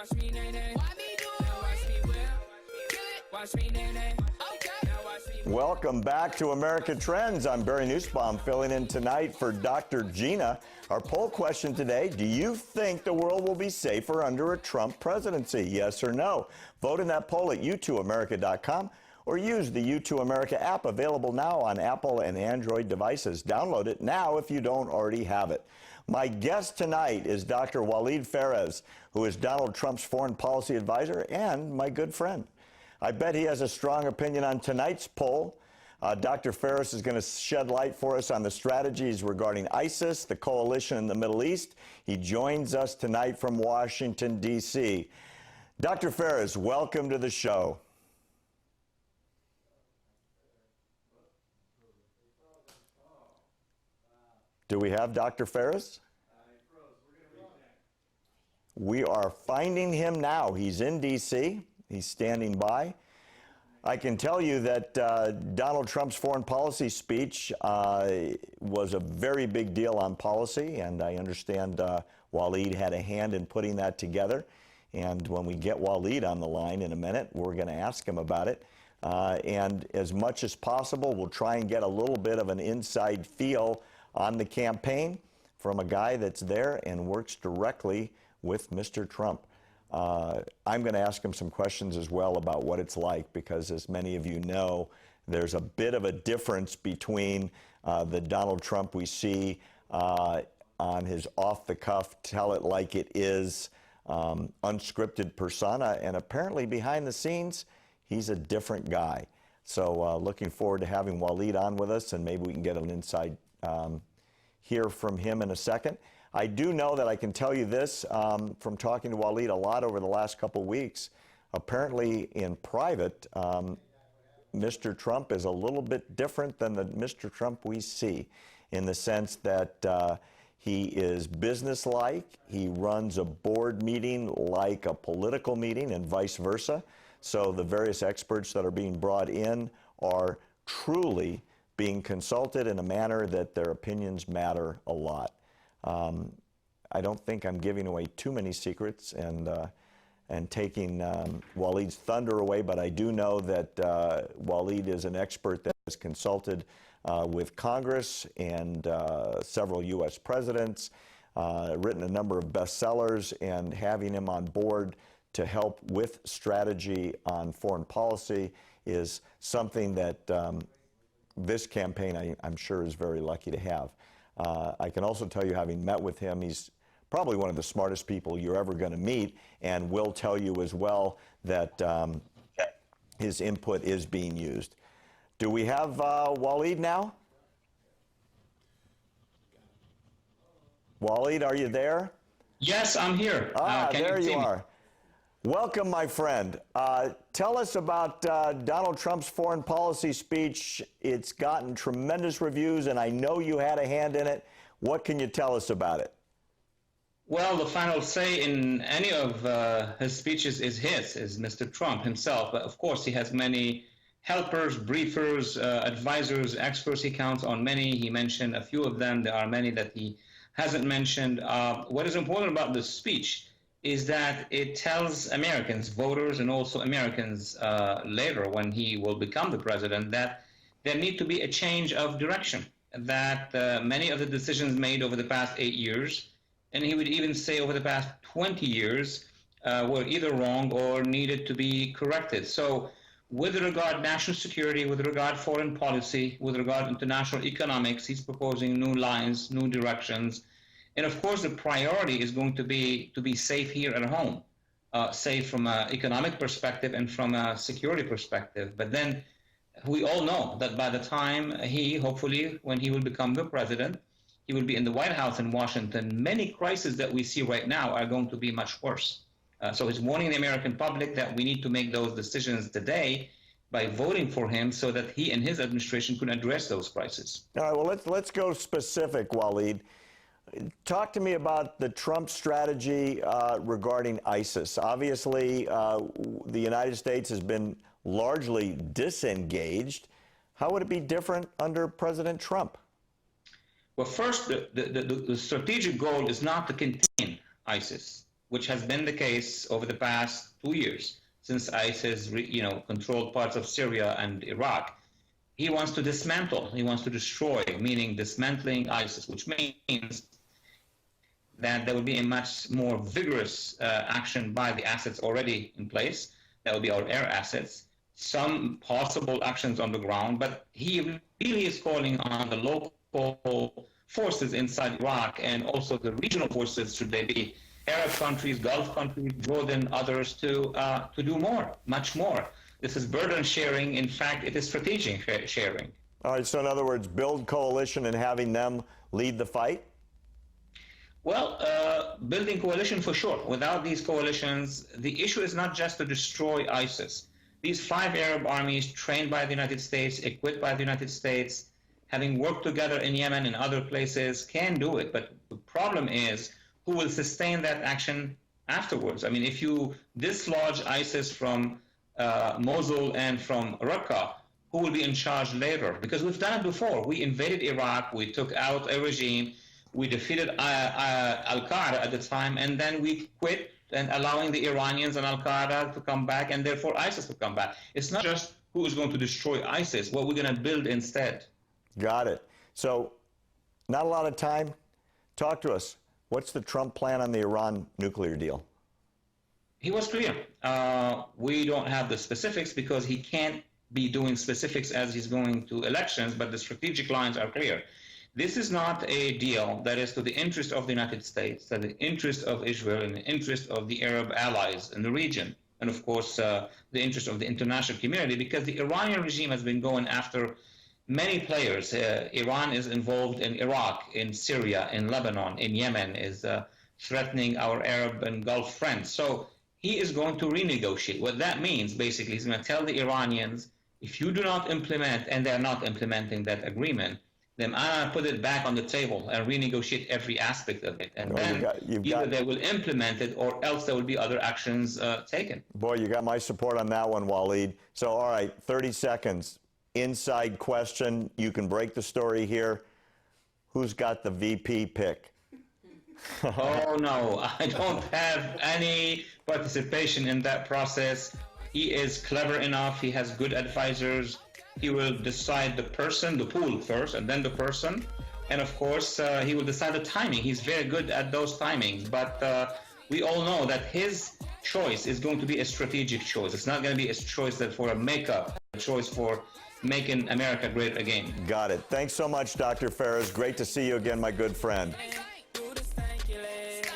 watch me, nay, nay. Why me do it? Now watch me whip. Watch me, nay, nay. Okay. Now watch me. Welcome back to America Trends. I'm Barry Nussbaum, filling in tonight for Dr. Gina. Our poll question today, do you think the world will be safer under a Trump presidency? Yes or no? Vote in that poll at YouTooAmerica.com or use the Youtoo America app, available now on Apple and Android devices. Download it now if you don't already have it. My guest tonight is Dr. Walid Phares, who is Donald Trump's foreign policy advisor and my good friend. I bet he has a strong opinion on tonight's poll. Dr. Phares is going to shed light for us on the strategies regarding ISIS, the coalition in the Middle East. He joins us tonight from Washington, D.C. Dr. Phares, welcome to the show. Do we have Dr. Phares? We are finding him now. He's in D.C. He's standing by. I can tell you that Donald Trump's foreign policy speech was a very big deal on policy, and I understand Walid had a hand in putting that together. And when we get Walid on the line in a minute, we're going to ask him about it. And as much as possible, we'll try and get a little bit of an inside feel on the campaign from a guy that's there and works directly with Mr. Trump. I'm going to ask him some questions as well about what it's like, because as many of you know, there's a bit of a difference between the Donald Trump we see on his off-the-cuff, tell it like it is, unscripted persona, and apparently behind the scenes, he's a different guy. So looking forward to having Walid on with us, and maybe we can get an inside hear from him in a second. I do know that I can tell you this from talking to Walid a lot over the last couple weeks. Apparently in private, Mr. Trump is a little bit different than the Mr. Trump we see, in the sense that he is businesslike. He runs a board meeting like a political meeting and vice versa. So the various experts that are being brought in are truly being consulted in a manner that their opinions matter a lot. I don't think I'm giving away too many secrets and taking Walid's thunder away, but I do know that Walid is an expert that has consulted with Congress and several U.S. presidents, written a number of bestsellers, and having him on board to help with strategy on foreign policy is something that this campaign, I'm sure, is very lucky to have. I can also tell you, having met with him, he's probably one of the smartest people you're ever going to meet, and will tell you as well that his input is being used. Do we have Walid now? Walid, are you there? Yes, I'm here. There you are. Welcome, my friend. Tell us about Donald Trump's foreign policy speech. It's gotten tremendous reviews, and I know you had a hand in it. What can you tell us about it? Well, the final say in any of his speeches is Mr. Trump himself. But of course, he has many helpers, briefers, advisors, experts. He counts on many. He mentioned a few of them. There are many that he hasn't mentioned. What is important about this speech is that it tells Americans, voters, and also Americans later when he will become the president, that there need to be a change of direction, that many of the decisions made over the past 8 years, and he would even say over the past 20 years, were either wrong or needed to be corrected. So with regard to national security, with regard to foreign policy, with regard to international economics, he's proposing new lines, new directions. And of course, the priority is going to be safe here at home, safe from an economic perspective and from a security perspective. But then we all know that by the time hopefully, when he will become the president, he will be in the White House in Washington, many crises that we see right now are going to be much worse. So he's warning the American public that we need to make those decisions today by voting for him so that he and his administration can address those crises. All right, well, let's go specific, Walid. Talk to me about the Trump strategy regarding ISIS. Obviously, the United States has been largely disengaged. How would it be different under President Trump? Well, first, the strategic goal is not to contain ISIS. which has been the case over the past 2 years since ISIS, controlled parts of Syria and Iraq. He wants to dismantle, he wants to destroy, meaning dismantling ISIS, which means that there will be a much more vigorous action by the assets already in place. That will be our air assets, some possible actions on the ground, but he really is calling on the local forces inside Iraq and also the regional forces, should they be Arab countries, Gulf countries, Jordan, others, to do more, much more. This is burden sharing. In fact, it is strategic sharing. All right, so in other words, build coalition and having them lead the fight? Well, building coalition for sure. Without these coalitions, the issue is not just to destroy ISIS. These 5 Arab armies trained by the United States, equipped by the United States, having worked together in Yemen and other places, can do it. But the problem is who will sustain that action afterwards. I mean, if you dislodge ISIS from Mosul and from Raqqa, who will be in charge later? Because we've done it before. We invaded Iraq, we took out a regime, we defeated Al-Qaeda at the time, and then we quit, and allowing the Iranians and Al-Qaeda to come back, and therefore ISIS to come back. It's not just who is going to destroy ISIS, what we're going to build instead. Got it. So, not a lot of time. Talk to us. What's the Trump plan on the Iran nuclear deal? He was clear. We don't have the specifics because he can't be doing specifics as he's going to elections, but the strategic lines are clear. This is not a deal that is to the interest of the United States, to the interest of Israel, and the interest of the Arab allies in the region, and of course the interest of the international community, because the Iranian regime has been going after many players. Iran is involved in Iraq, in Syria, in Lebanon, in Yemen, is threatening our Arab and Gulf friends. So he is going to renegotiate. What that means, basically, he's going to tell the Iranians, if you do not implement, and they're not implementing that agreement, then I'm going to put it back on the table and renegotiate every aspect of it. And then either they will implement it or else there will be other actions taken. Boy, you got my support on that one, Walid. So, all right, 30 seconds. Inside question. You can break the story here. Who's got the VP pick? Oh, no. I don't have any participation in that process. He is clever enough. He has good advisors. He will decide the person, the pool first, and then the person. And of course, he will decide the timing. He's very good at those timings. But we all know that his choice is going to be a strategic choice. It's not going to be a choice that for a makeup, a choice for making America great again. Got it. Thanks so much, Dr. Phares. Great to see you again, my good friend.